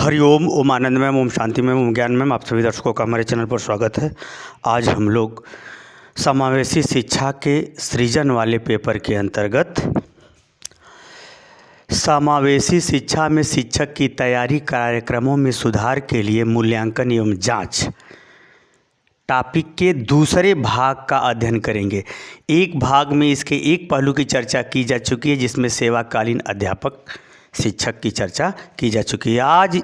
हरिओम, ओम आनंदमय, ओम शांतिमय, ओम ज्ञानमय। आप सभी दर्शकों का हमारे चैनल पर स्वागत है। आज हम लोग समावेशी शिक्षा के सृजन वाले पेपर के अंतर्गत समावेशी शिक्षा में शिक्षक की तैयारी कार्यक्रमों में सुधार के लिए मूल्यांकन एवं जांच टॉपिक के दूसरे भाग का अध्ययन करेंगे। एक भाग में इसके एक पहलू की चर्चा की जा चुकी है, जिसमें सेवाकालीन अध्यापक शिक्षक की चर्चा की जा चुकी है। आज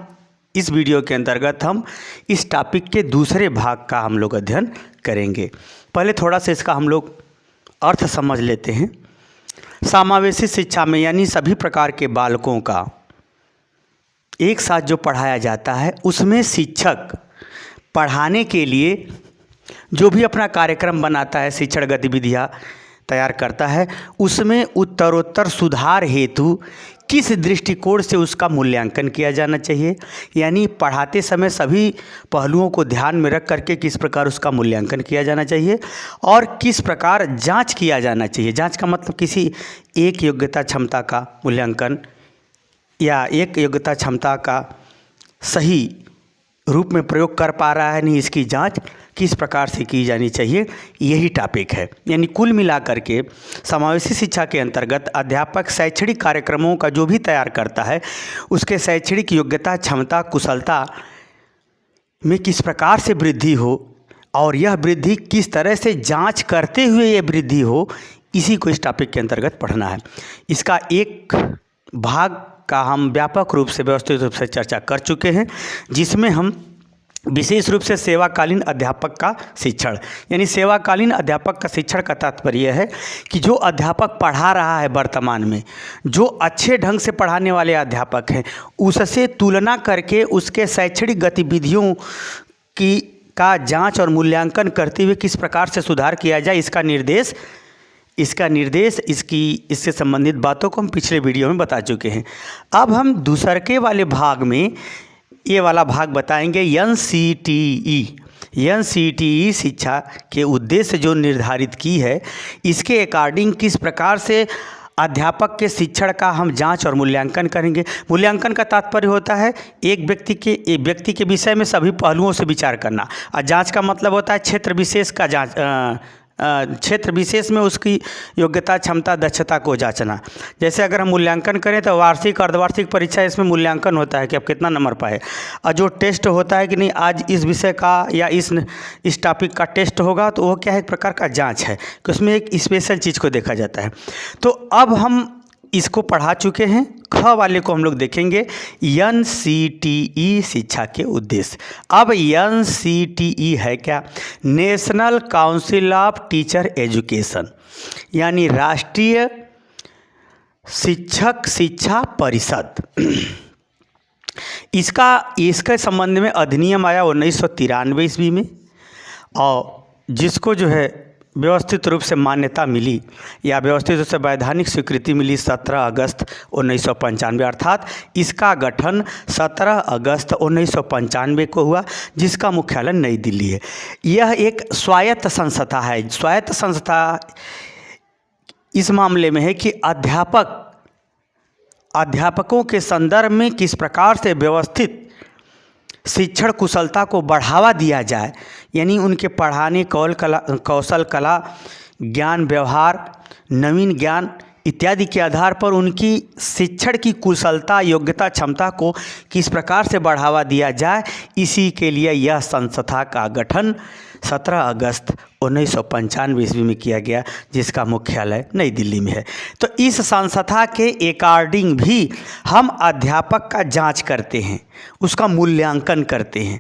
इस वीडियो के अंतर्गत हम इस टॉपिक के दूसरे भाग का हम लोग अध्ययन करेंगे। पहले थोड़ा सा इसका हम लोग अर्थ समझ लेते हैं। समावेशी शिक्षा में यानी सभी प्रकार के बालकों का एक साथ जो पढ़ाया जाता है, उसमें शिक्षक पढ़ाने के लिए जो भी अपना कार्यक्रम बनाता है, शिक्षण गतिविधियाँ तैयार करता है, उसमें उत्तरोत्तर सुधार हेतु किस दृष्टिकोण से उसका मूल्यांकन किया जाना चाहिए, यानी पढ़ाते समय सभी पहलुओं को ध्यान में रख करके किस प्रकार उसका मूल्यांकन किया जाना चाहिए और किस प्रकार जांच किया जाना चाहिए। जांच का मतलब किसी एक योग्यता क्षमता का मूल्यांकन या एक योग्यता क्षमता का सही रूप में प्रयोग कर पा रहा है नहीं, इसकी जांच किस प्रकार से की जानी चाहिए, यही टॉपिक है। यानी कुल मिलाकर के समावेशी शिक्षा के अंतर्गत अध्यापक शैक्षणिक कार्यक्रमों का जो भी तैयार करता है, उसके शैक्षणिक योग्यता क्षमता कुशलता में किस प्रकार से वृद्धि हो और यह वृद्धि किस तरह से जांच करते हुए ये वृद्धि हो, इसी को इस टॉपिक के अंतर्गत पढ़ना है। इसका एक भाग का हम व्यापक रूप से व्यवस्थित रूप से चर्चा कर चुके हैं, जिसमें हम विशेष रूप से सेवाकालीन अध्यापक का शिक्षण, यानी सेवाकालीन अध्यापक का शिक्षण का तात्पर्य है कि जो अध्यापक पढ़ा रहा है वर्तमान में, जो अच्छे ढंग से पढ़ाने वाले अध्यापक हैं, उससे तुलना करके उसके शैक्षणिक गतिविधियों की का जांच और मूल्यांकन करते हुए किस प्रकार से सुधार किया जाए, इसका निर्देश इससे संबंधित बातों को हम पिछले वीडियो में बता चुके हैं। अब हम दूसरे वाले भाग में ये वाला भाग बताएंगे। एनसीटीई शिक्षा के उद्देश्य जो निर्धारित की है, इसके अकॉर्डिंग किस प्रकार से अध्यापक के शिक्षण का हम जांच और मूल्यांकन करेंगे। मूल्यांकन का तात्पर्य होता है एक व्यक्ति के विषय में सभी पहलुओं से विचार करना, और जांच का मतलब होता है क्षेत्र विशेष का जांच, क्षेत्र विशेष में उसकी योग्यता क्षमता दक्षता को जांचना। जैसे अगर हम मूल्यांकन करें तो वार्षिक अर्धवार्षिक परीक्षा, इसमें मूल्यांकन होता है कि आप कितना नंबर पाए, और जो टेस्ट होता है कि नहीं आज इस विषय का या इस टॉपिक का टेस्ट होगा, तो वो क्या है, एक प्रकार का जांच है कि उसमें एक स्पेशल चीज़ को देखा जाता है। तो अब हम इसको पढ़ा चुके हैं। ख वाले को हम लोग देखेंगे, एनसीटीई शिक्षा के उद्देश्य। अब एनसीटीई है क्या? National council of teacher education, यानी राष्ट्रीय शिक्षक शिक्षा परिषद। इसके संबंध में अधिनियम आया 1993 ईस्वी में, और जिसको जो है व्यवस्थित रूप से मान्यता मिली या व्यवस्थित रूप से वैधानिक स्वीकृति मिली 17 अगस्त 1995, अर्थात इसका गठन 17 अगस्त 1995 को हुआ, जिसका मुख्यालय नई दिल्ली है। यह एक स्वायत्त संस्था है। स्वायत्त संस्था इस मामले में है कि अध्यापकों के संदर्भ में किस प्रकार से व्यवस्थित शिक्षण कुशलता को बढ़ावा दिया जाए, यानी उनके पढ़ाने कौशल कला ज्ञान व्यवहार नवीन ज्ञान इत्यादि के आधार पर उनकी शिक्षण की कुशलता योग्यता क्षमता को किस प्रकार से बढ़ावा दिया जाए, इसी के लिए यह संस्था का गठन 17 अगस्त 1995 ईस्वी में किया गया, जिसका मुख्यालय नई दिल्ली में है। तो इस संस्था के अकॉर्डिंग भी हम अध्यापक का जांच करते हैं, उसका मूल्यांकन करते हैं।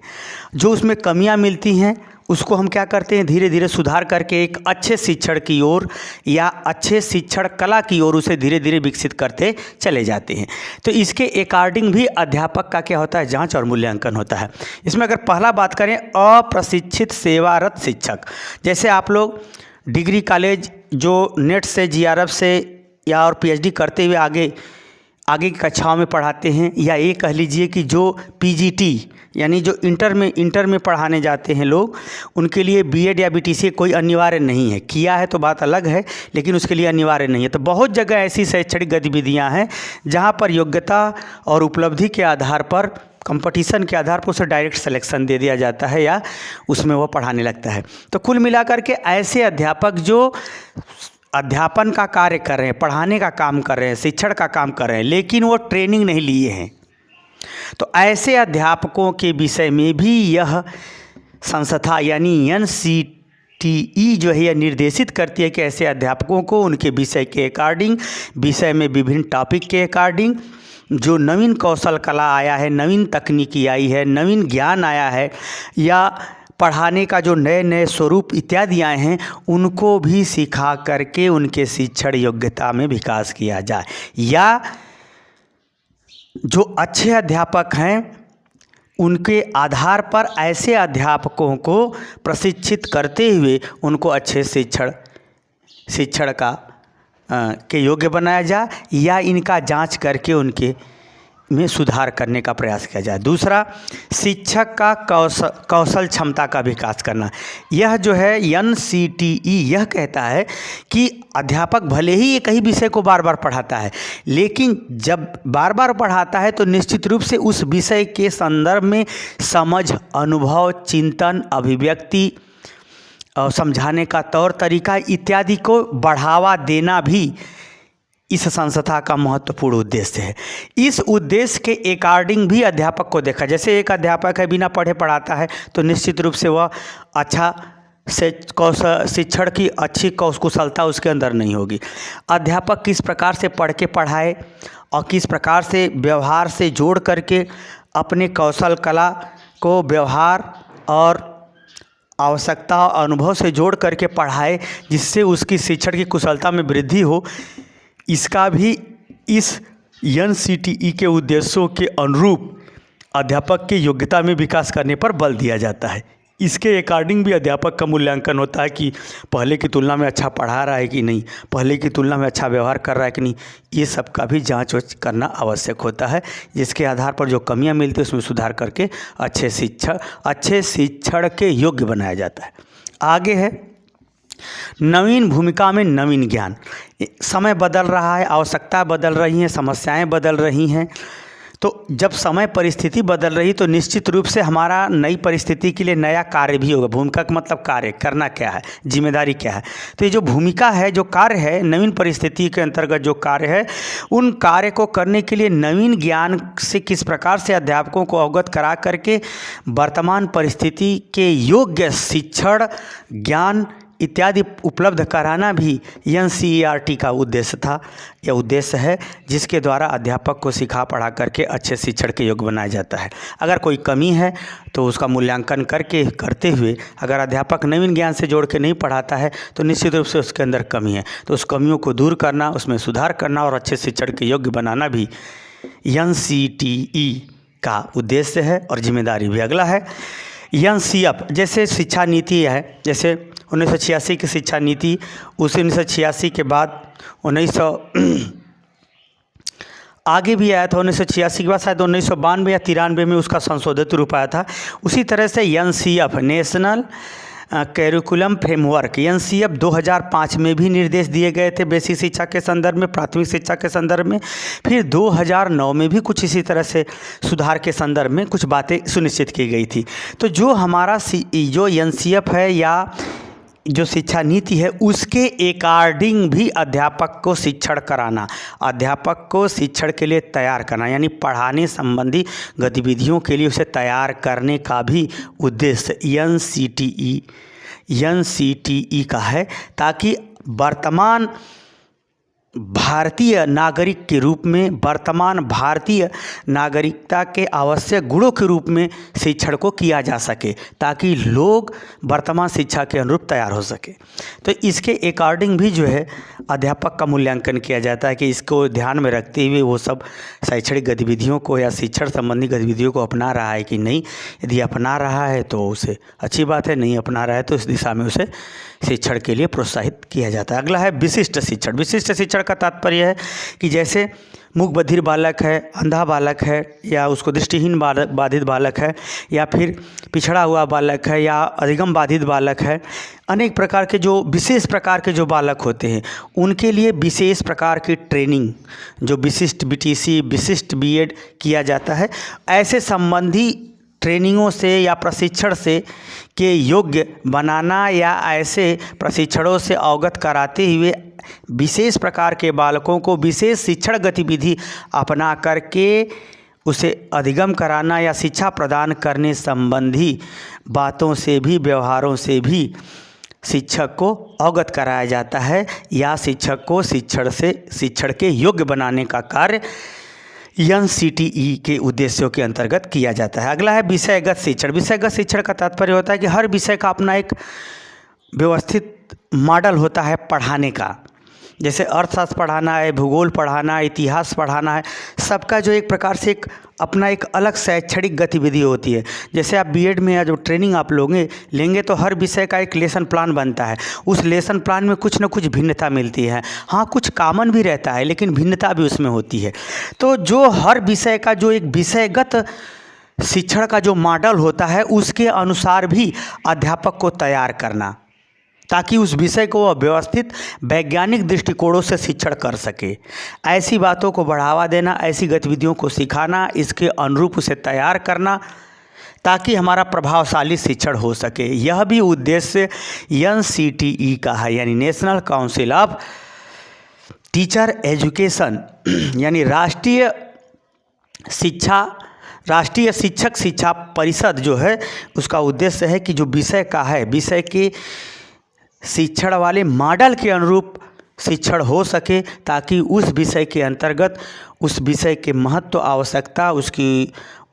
जो उसमें कमियां मिलती हैं उसको हम क्या करते हैं, धीरे धीरे सुधार करके एक अच्छे शिक्षण की ओर या अच्छे शिक्षण कला की ओर उसे धीरे धीरे विकसित करते चले जाते हैं। तो इसके अकॉर्डिंग भी अध्यापक का क्या होता है, जांच और मूल्यांकन होता है। इसमें अगर पहला बात करें, अप्रशिक्षित सेवारत शिक्षक, जैसे आप लोग डिग्री कॉलेज जो नेट से जीआरएफ से या और पीएचडी करते हुए आगे की कक्षाओं में पढ़ाते हैं, या ये कह लीजिए कि जो पीजीटी यानी जो इंटर में पढ़ाने जाते हैं लोग, उनके लिए बीएड या बीटीसी कोई अनिवार्य नहीं है। किया है तो बात अलग है, लेकिन उसके लिए अनिवार्य नहीं है। तो बहुत जगह ऐसी शैक्षणिक गतिविधियां हैं जहां पर योग्यता और उपलब्धि के आधार पर कंपटीशन के आधार पर उसे डायरेक्ट सिलेक्शन दे दिया जाता है या उसमें वह पढ़ाने लगता है। तो कुल मिलाकर के ऐसे अध्यापक जो अध्यापन का कार्य कर रहे हैं, पढ़ाने का काम कर रहे हैं, शिक्षण का काम कर रहे हैं, लेकिन वो ट्रेनिंग नहीं लिए हैं, तो ऐसे अध्यापकों के विषय में भी यह संस्था यानी NCTE जो है यह निर्देशित करती है कि ऐसे अध्यापकों को उनके विषय के अकॉर्डिंग, विषय में विभिन्न टॉपिक के अकॉर्डिंग जो नवीन कौशल कला आया है, नवीन तकनीकी आई है, नवीन ज्ञान आया है या पढ़ाने का जो नए नए स्वरूप इत्यादि आए हैं, उनको भी सिखा करके उनके शिक्षण योग्यता में विकास किया जाए, या जो अच्छे अध्यापक हैं उनके आधार पर ऐसे अध्यापकों को प्रशिक्षित करते हुए उनको अच्छे शिक्षण का के योग्य बनाया जाए या इनका जांच करके उनके में सुधार करने का प्रयास किया जाए। दूसरा, शिक्षक का कौशल क्षमता का विकास करना। यह जो है NCTE यह कहता है कि अध्यापक भले ही एक ही विषय को बार बार पढ़ाता है, लेकिन जब बार बार पढ़ाता है तो निश्चित रूप से उस विषय के संदर्भ में समझ, अनुभव, चिंतन, अभिव्यक्ति और समझाने का तौर तरीका इत्यादि को बढ़ावा देना भी इस संस्था का महत्वपूर्ण उद्देश्य है। इस उद्देश्य के अकॉर्डिंग भी अध्यापक को देखा। जैसे एक अध्यापक है बिना पढ़े पढ़ाता है तो निश्चित रूप से वह अच्छा से शिक्षण की अच्छी कुशलता उसके अंदर नहीं होगी। अध्यापक किस प्रकार से पढ़ के पढ़ाए और किस प्रकार से व्यवहार से जोड़ करके अपने कौशल कला को व्यवहार और आवश्यकता और अनुभव से जोड़ करके पढ़ाए जिससे उसकी शिक्षण की कुशलता में वृद्धि हो, इसका भी इस NCTE के उद्देश्यों के अनुरूप अध्यापक की योग्यता में विकास करने पर बल दिया जाता है। इसके अकॉर्डिंग भी अध्यापक का मूल्यांकन होता है कि पहले की तुलना में अच्छा पढ़ा रहा है कि नहीं, पहले की तुलना में अच्छा व्यवहार कर रहा है कि नहीं, ये सब का भी जांच करना आवश्यक होता है, जिसके आधार पर जो कमियां मिलती है उसमें सुधार करके अच्छे शिक्षण के योग्य बनाया जाता है। आगे है नवीन भूमिका में नवीन ज्ञान। समय बदल रहा है, आवश्यकता बदल रही हैं, समस्याएं बदल रही हैं, तो जब समय परिस्थिति बदल रही तो निश्चित रूप से हमारा नई परिस्थिति के लिए नया कार्य भी होगा। भूमिका का मतलब कार्य करना क्या है, जिम्मेदारी क्या है। तो ये जो भूमिका है, जो कार्य है, नवीन परिस्थिति के अंतर्गत जो कार्य है, उन कार्य को करने के लिए नवीन ज्ञान से किस प्रकार से अध्यापकों को अवगत करा करके वर्तमान परिस्थिति के योग्य शिक्षण, ज्ञान इत्यादि उपलब्ध कराना भी NCERT का उद्देश्य था या उद्देश्य है, जिसके द्वारा अध्यापक को सिखा पढ़ा करके अच्छे शिक्षण के योग्य बनाया जाता है। अगर कोई कमी है तो उसका मूल्यांकन करते हुए अगर अध्यापक नवीन ज्ञान से जोड़ के नहीं पढ़ाता है तो निश्चित रूप से उसके अंदर कमी है, तो उस कमियों को दूर करना, उसमें सुधार करना और अच्छे शिक्षण के योग्य बनाना भी NCTE का उद्देश्य है और जिम्मेदारी भी। अगला है NCF, जैसे शिक्षा नीति है, जैसे 1986 की शिक्षा नीति, उस 1986 के बाद 1900 आगे भी आया था, 1986 के बाद शायद 1992 या 93 में उसका संशोधित रूप आया था। उसी तरह से NCF national curriculum framework NCF 2005 में भी निर्देश दिए गए थे बेसिक शिक्षा के संदर्भ में, प्राथमिक शिक्षा के संदर्भ में। फिर 2009 में भी कुछ इसी तरह से सुधार के संदर्भ में कुछ बातें सुनिश्चित की गई थी। तो जो हमारा जो NCF है या जो शिक्षा नीति है उसके अकॉर्डिंग भी अध्यापक को शिक्षण कराना, अध्यापक को शिक्षण के लिए तैयार करना, यानी पढ़ाने संबंधी गतिविधियों के लिए उसे तैयार करने का भी उद्देश्य NCTE का है, ताकि वर्तमान भारतीय नागरिक के रूप में, वर्तमान भारतीय नागरिकता के आवश्यक गुणों के रूप में शिक्षण को किया जा सके, ताकि लोग वर्तमान शिक्षा के अनुरूप तैयार हो सके। तो इसके अकॉर्डिंग भी जो है अध्यापक का मूल्यांकन किया जाता है कि इसको ध्यान में रखते हुए वो सब शैक्षणिक गतिविधियों को या शिक्षण संबंधी गतिविधियों को अपना रहा है कि नहीं। यदि अपना रहा है तो उसे अच्छी बात है, नहीं अपना रहा है तो इस दिशा में उसे शिक्षण के लिए प्रोत्साहित किया जाता है। अगला है विशिष्ट शिक्षण। विशिष्ट शिक्षण का तात्पर्य है कि जैसे मूक बधिर बालक है, अंधा बालक है, या उसको दृष्टिहीन बाधित बालक है, या फिर पिछड़ा हुआ बालक है, या अधिगम बाधित बालक है, अनेक प्रकार के जो विशेष प्रकार के जो बालक होते हैं उनके लिए विशेष प्रकार की ट्रेनिंग, जो विशिष्ट बीटीसी, विशिष्ट बीएड किया जाता है। ऐसे संबंधी ट्रेनिंगों से या प्रशिक्षण से के योग्य बनाना या ऐसे प्रशिक्षणों से अवगत कराते हुए विशेष प्रकार के बालकों को विशेष शिक्षण गतिविधि अपना करके उसे अधिगम कराना या शिक्षा प्रदान करने संबंधी बातों से भी, व्यवहारों से भी शिक्षक को अवगत कराया जाता है या शिक्षक को शिक्षण के योग्य बनाने का कार्य एनसीटीई के उद्देश्यों के अंतर्गत किया जाता है। अगला है विषयगत शिक्षण। विषयगत शिक्षण का तात्पर्य होता है कि हर विषय का अपना एक व्यवस्थित मॉडल होता है पढ़ाने का। जैसे अर्थशास्त्र पढ़ाना है, भूगोल पढ़ाना है, इतिहास पढ़ाना है, सबका जो एक प्रकार से अपना एक अलग शैक्षणिक गतिविधि होती है। जैसे आप बीएड में या जो ट्रेनिंग आप लेंगे तो हर विषय का एक लेसन प्लान बनता है। उस लेसन प्लान में कुछ न कुछ भिन्नता मिलती है। हाँ, कुछ कॉमन भी रहता है लेकिन भिन्नता भी उसमें होती है। तो जो हर विषय का जो एक विषयगत शिक्षण का जो मॉडल होता है उसके अनुसार भी अध्यापक को तैयार करना, ताकि उस विषय को व्यवस्थित वैज्ञानिक दृष्टिकोणों से शिक्षण कर सके। ऐसी बातों को बढ़ावा देना, ऐसी गतिविधियों को सिखाना, इसके अनुरूप उसे तैयार करना ताकि हमारा प्रभावशाली शिक्षण हो सके। यह भी उद्देश्य एनसीटीई का है, यानी national council of teacher education, यानी राष्ट्रीय शिक्षक शिक्षा परिषद जो है उसका उद्देश्य है कि जो विषय का है, विषय के शिक्षण वाले मॉडल के अनुरूप शिक्षण हो सके, ताकि उस विषय के अंतर्गत उस विषय के महत्व, आवश्यकता,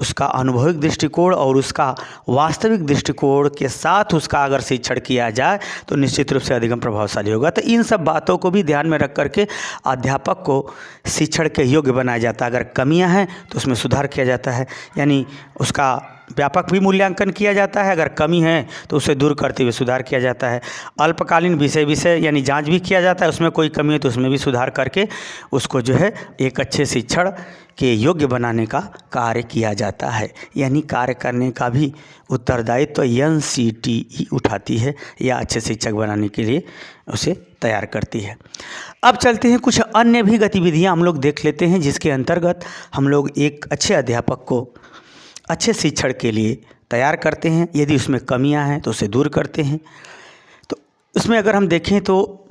उसका अनुभविक दृष्टिकोण और उसका वास्तविक दृष्टिकोण के साथ उसका अगर शिक्षण किया जाए तो निश्चित रूप से अधिगम प्रभावशाली होगा। तो इन सब बातों को भी ध्यान में रख करके अध्यापक को शिक्षण के योग्य बनाया जाता है। अगर कमियां हैं तो उसमें सुधार किया जाता है, यानी उसका व्यापक भी मूल्यांकन किया जाता है। अगर कमी है तो उसे दूर करते हुए सुधार किया जाता है। अल्पकालीन विषय यानी जांच भी किया जाता है, उसमें कोई कमी है तो उसमें भी सुधार करके उसको जो है एक अच्छे शिक्षण के योग्य बनाने का कार्य किया जाता है। यानी कार्य करने का भी उत्तरदायित्व एनसीटीई उठाती है या अच्छे शिक्षक बनाने के लिए उसे तैयार करती है। अब चलते हैं, कुछ अन्य भी गतिविधियां हम लोग देख लेते हैं जिसके अंतर्गत हम लोग एक अच्छे अध्यापक को अच्छे शिक्षण के लिए तैयार करते हैं। यदि उसमें कमियां हैं तो उसे दूर करते हैं। तो उसमें अगर हम देखें तो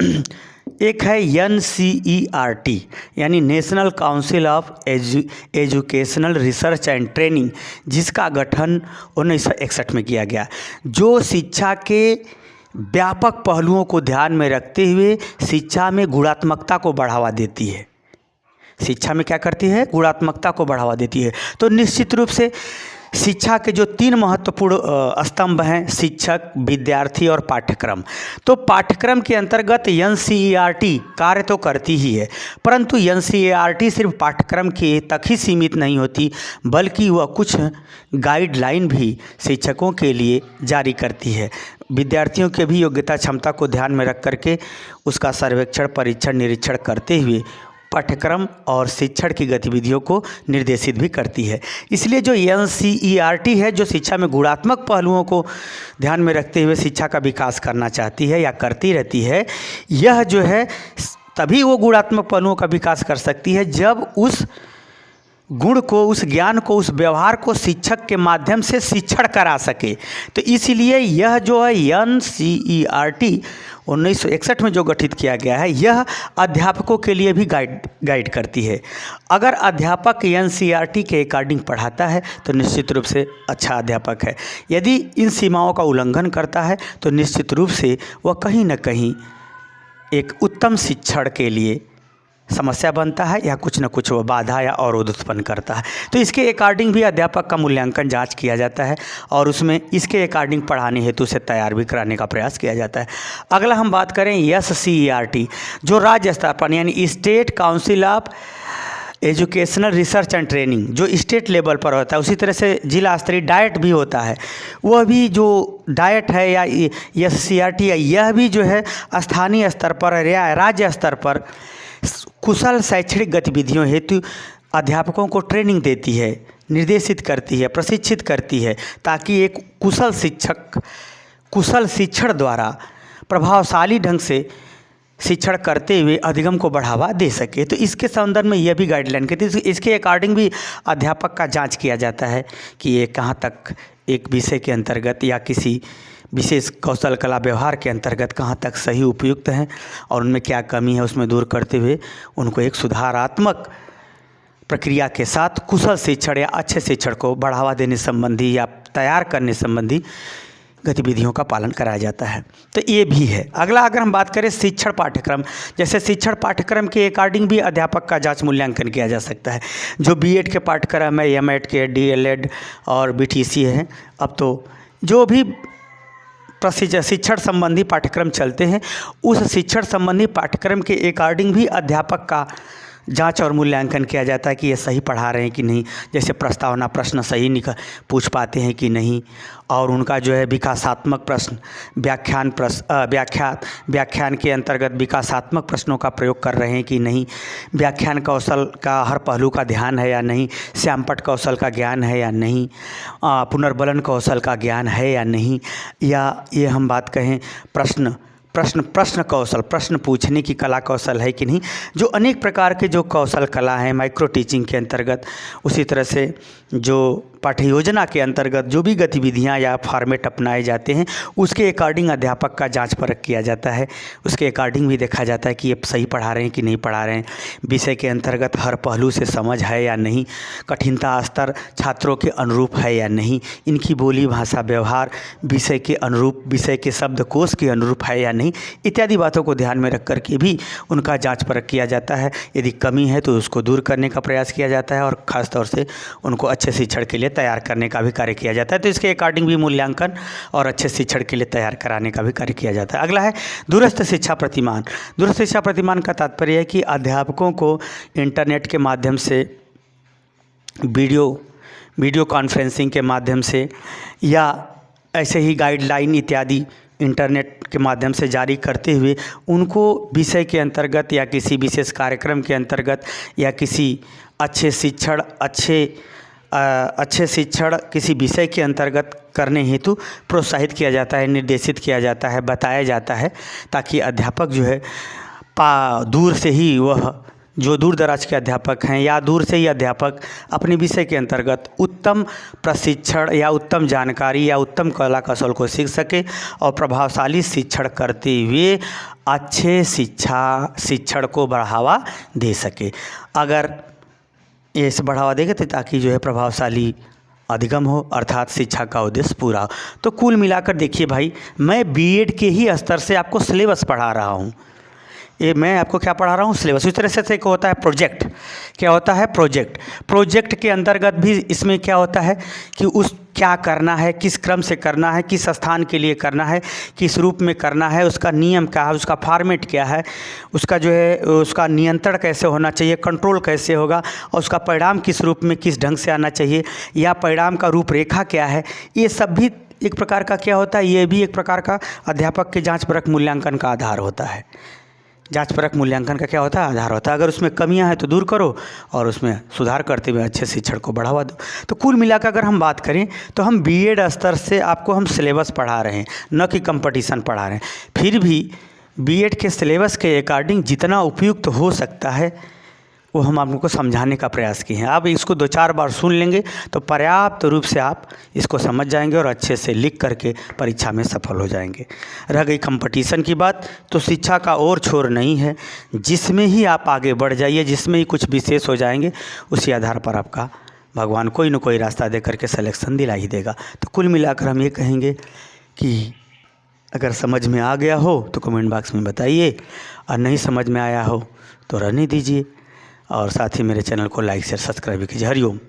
एक है एनसीईआरटी, यानी national council of educational research and training, जिसका गठन 1961 में किया गया, जो शिक्षा के व्यापक पहलुओं को ध्यान में रखते हुए शिक्षा में गुणात्मकता को बढ़ावा देती है। शिक्षा में क्या करती है? गुणात्मकता को बढ़ावा देती है। तो निश्चित रूप से शिक्षा के जो 3 महत्वपूर्ण स्तंभ हैं, शिक्षक, विद्यार्थी और पाठ्यक्रम। तो पाठ्यक्रम के अंतर्गत एनसीईआरटी कार्य तो करती ही है, परंतु एनसीईआरटी सिर्फ पाठ्यक्रम के तक ही सीमित नहीं होती, बल्कि वह कुछ गाइडलाइन भी शिक्षकों के लिए जारी करती है। विद्यार्थियों के भी योग्यता क्षमता को ध्यान में रख करके उसका सर्वेक्षण, परीक्षण, निरीक्षण करते हुए पाठ्यक्रम और शिक्षण की गतिविधियों को निर्देशित भी करती है। इसलिए जो एनसीईआरटी है, जो शिक्षा में गुणात्मक पहलुओं को ध्यान में रखते हुए शिक्षा का विकास करना चाहती है या करती रहती है, यह जो है तभी वो गुणात्मक पहलुओं का विकास कर सकती है जब उस गुण को, उस ज्ञान को, उस व्यवहार को शिक्षक के माध्यम से शिक्षण करा सके। तो इसीलिए यह जो है एनसीईआरटी 1961 में जो गठित किया गया है, यह अध्यापकों के लिए भी गाइड करती है। अगर अध्यापक एनसीईआरटी के अकॉर्डिंग पढ़ाता है तो निश्चित रूप से अच्छा अध्यापक है। यदि इन सीमाओं का उल्लंघन करता है तो निश्चित रूप से वह कहीं न कहीं एक उत्तम शिक्षण के लिए समस्या बनता है या कुछ न कुछ वो बाधा या अवरोध उत्पन्न करता है। तो इसके अकॉर्डिंग भी अध्यापक का मूल्यांकन जांच किया जाता है और उसमें इसके अकॉर्डिंग पढ़ाने हेतु से तैयार भी कराने का प्रयास किया जाता है। अगला हम बात करें एससीईआरटी, जो राज्य स्तर पर यानी state council of educational research and training जो स्टेट लेवल पर होता है, उसी तरह से जिला स्तरीय डाइट भी होता है। वह भी जो डाइट है या SCRT है, यह भी जो है स्थानीय स्तर पर या राज्य स्तर पर कुशल शैक्षणिक गतिविधियों हेतु अध्यापकों को ट्रेनिंग देती है, निर्देशित करती है, प्रशिक्षित करती है, ताकि एक कुशल शिक्षण द्वारा प्रभावशाली ढंग से शिक्षण करते हुए अधिगम को बढ़ावा दे सके। तो इसके संदर्भ में यह भी गाइडलाइन कहती है। इसके अकॉर्डिंग भी अध्यापक का जांच किया जाता है कि ये कहाँ तक एक विषय के अंतर्गत या किसी विशेष कौशल कला व्यवहार के अंतर्गत कहाँ तक सही उपयुक्त हैं और उनमें क्या कमी है, उसमें दूर करते हुए उनको एक सुधारात्मक प्रक्रिया के साथ कुशल शिक्षण या अच्छे शिक्षण को बढ़ावा देने संबंधी या तैयार करने संबंधी गतिविधियों का पालन कराया जाता है। तो ये भी है। अगला अगर हम बात करें शिक्षण पाठ्यक्रम, जैसे शिक्षण पाठ्यक्रम के अकॉर्डिंग भी अध्यापक का जांच मूल्यांकन किया जा सकता है। जो बीएड के पाठ्यक्रम है, एमएड के, डीएलएड और बीटीसी है, अब तो जो भी प्रशिक्षण शिक्षण संबंधी पाठ्यक्रम चलते हैं, उस शिक्षण संबंधी पाठ्यक्रम के अकॉर्डिंग भी अध्यापक का जांच और मूल्यांकन किया जाता है कि ये सही पढ़ा रहे हैं कि नहीं। जैसे प्रस्तावना प्रश्न सही पूछ पाते हैं कि नहीं, और उनका जो है विकासात्मक प्रश्न, व्याख्यान के अंतर्गत विकासात्मक प्रश्नों का प्रयोग कर रहे हैं कि नहीं, व्याख्यान कौशल का हर पहलू का ध्यान है या नहीं, श्यामपट्ट कौशल का ज्ञान है या नहीं, पुनर्बलन कौशल का ज्ञान है या नहीं, या ये हम बात कहें प्रश्न कौशल, प्रश्न पूछने की कला कौशल है कि नहीं। जो अनेक प्रकार के जो कौशल कला हैं माइक्रो टीचिंग के अंतर्गत, उसी तरह से जो पाठ्य योजना के अंतर्गत जो भी गतिविधियां या फॉर्मेट अपनाए जाते हैं, उसके अकॉर्डिंग अध्यापक का जांच परख किया जाता है। उसके अकॉर्डिंग भी देखा जाता है कि ये सही पढ़ा रहे हैं कि नहीं पढ़ा रहे हैं, विषय के अंतर्गत हर पहलू से समझ है या नहीं, कठिनता स्तर छात्रों के अनुरूप है या नहीं, इनकी बोली भाषा व्यवहार विषय के अनुरूप, विषय के शब्दकोश के अनुरूप है या नहीं, इत्यादि बातों को ध्यान में रख कर के भी उनका जांच परख किया जाता है। यदि कमी है तो उसको दूर करने का प्रयास किया जाता है और ख़ास तौर से उनको अच्छे शिक्षण के लिए तैयार करने का भी कार्य किया जाता है। तो इसके अकॉर्डिंग भी मूल्यांकन और अच्छे शिक्षण के लिए तैयार कराने का भी कार्य किया जाता है। अगला है दूरस्थ शिक्षा प्रतिमान। दूरस्थ शिक्षा प्रतिमान का तात्पर्य है कि अध्यापकों को इंटरनेट के माध्यम से, वीडियो कॉन्फ्रेंसिंग के माध्यम से या ऐसे ही गाइडलाइन इत्यादि इंटरनेट के माध्यम से जारी करते हुए उनको विषय के अंतर्गत या किसी विशेष कार्यक्रम के अंतर्गत या किसी अच्छे शिक्षण किसी विषय के अंतर्गत करने हेतु प्रोत्साहित किया जाता है, निर्देशित किया जाता है, बताया जाता है, ताकि अध्यापक जो है दूर से ही, वह जो दूर दराज के अध्यापक हैं या दूर से ही अध्यापक अपने विषय के अंतर्गत उत्तम प्रशिक्षण या उत्तम जानकारी या उत्तम कला कौशल को सीख सके और प्रभावशाली शिक्षण करते हुए अच्छे शिक्षण को बढ़ावा दे सके। अगर ये इसे बढ़ावा देगा तो ताकि जो है प्रभावशाली अधिगम हो, अर्थात शिक्षा का उद्देश्य पूरा हो। तो कुल मिलाकर देखिए भाई, मैं बीएड के ही स्तर से आपको सिलेबस पढ़ा रहा हूँ। ये मैं आपको क्या पढ़ा रहा हूँ, सिलेबस। उस तरह से एक होता है प्रोजेक्ट। क्या होता है प्रोजेक्ट के अंतर्गत भी इसमें क्या होता है कि उस क्या करना है, किस क्रम से करना है, किस स्थान के लिए करना है, किस रूप में करना है, उसका नियम क्या है, उसका फॉर्मेट क्या है, उसका जो है उसका नियंत्रण कैसे होना चाहिए, कंट्रोल कैसे होगा, और उसका परिणाम किस रूप में किस ढंग से आना चाहिए, या परिणाम का रूपरेखा क्या है। ये सब भी एक प्रकार का क्या होता है, ये भी एक प्रकार का अध्यापक के जाँच परख मूल्यांकन का आधार होता है। जांच परख मूल्यांकन का क्या होता है, आधार होता है। अगर उसमें कमियां हैं तो दूर करो और उसमें सुधार करते हुए अच्छे शिक्षण को बढ़ावा दो। तो कुल मिलाकर अगर हम बात करें तो हम बीएड स्तर से आपको हम सिलेबस पढ़ा रहे हैं, न कि कंपटीशन पढ़ा रहे हैं। फिर भी बीएड के सिलेबस के अकॉर्डिंग जितना उपयुक्त हो सकता है वो हम आपको समझाने का प्रयास किए हैं। आप इसको 2-4 बार सुन लेंगे तो पर्याप्त रूप से आप इसको समझ जाएंगे और अच्छे से लिख करके परीक्षा में सफल हो जाएंगे। रह गई कंपटीशन की बात, तो शिक्षा का और छोर नहीं है, जिसमें ही आप आगे बढ़ जाइए, जिसमें ही कुछ विशेष हो जाएंगे, उसी आधार पर आपका भगवान कोई न कोई रास्ता दे करके सिलेक्शन दिला ही देगा। तो कुल मिलाकर हम ये कहेंगे कि अगर समझ में आ गया हो तो कमेंट बॉक्स में बताइए, और नहीं समझ में आया हो तो रहने दीजिए, और साथ ही मेरे चैनल को लाइक शेयर सब्सक्राइब कीजिए। हरिओम।